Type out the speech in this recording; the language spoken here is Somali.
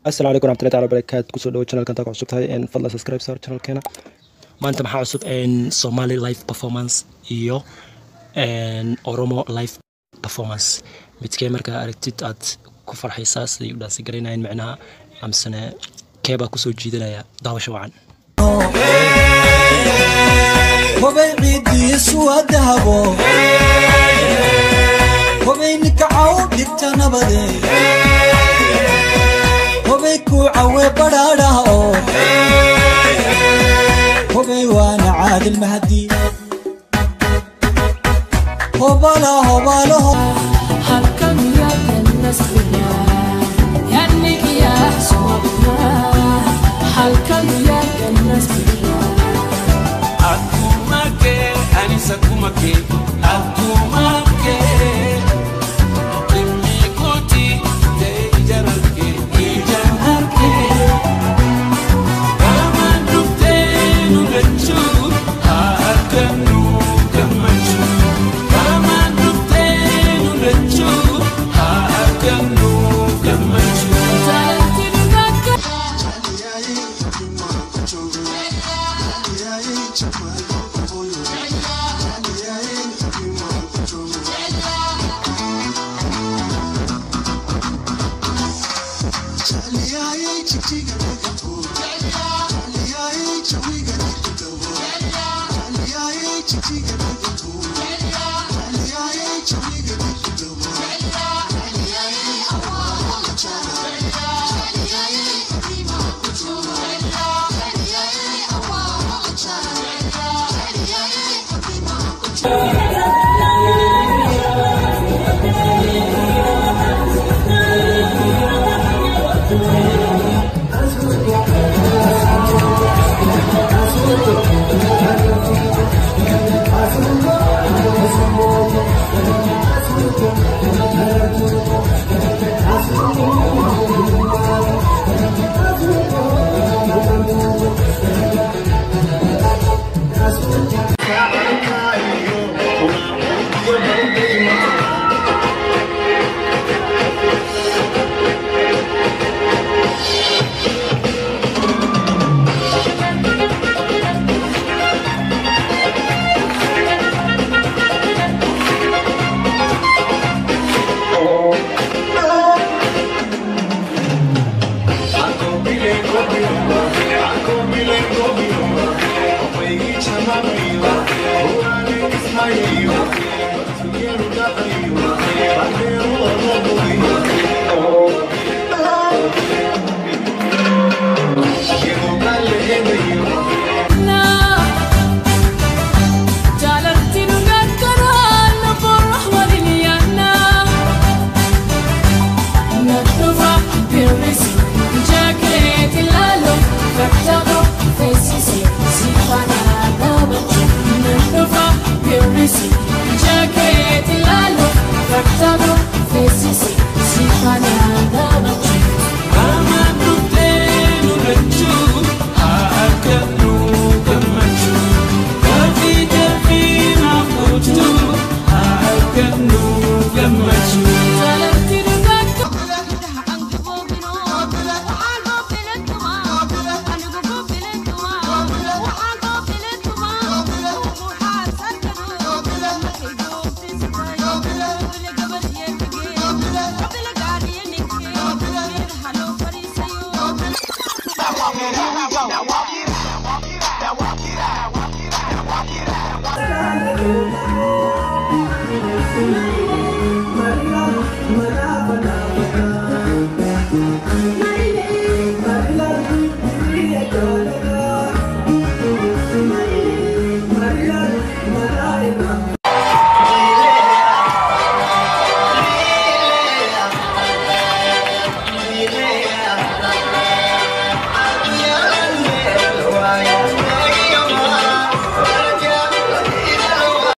السلام عليكم ورحمة الله تعالى وبركاته. كسو دو channel kan ta cusub tahay in fadlan subscribe sar channel keena. Maanta maxaa cusub Somali live performance iyo Oromo live performance. Midkee marka aragtid aad ku farxaysaa sidii u dhaansi gareynayeen macnaha amsana keeba ku soo jiidanaya daawasho wacan. وبيعيدي سواد هبو وبينك عود للتنبدي وبيكو عوي برارها وبي وانا عادل مهدي هبالا هبالا هلكم يا النسبية يعني يا حسوبنا هلكم يا النسبية Akumake, Anisa Kumake, Akumake. Imikoti, Dejanarke, Dejanarke. Kamanukte, Nugachu, Hakanu, Kamachu. Kamanukte, Nugachu, Hakanu, Kamachu.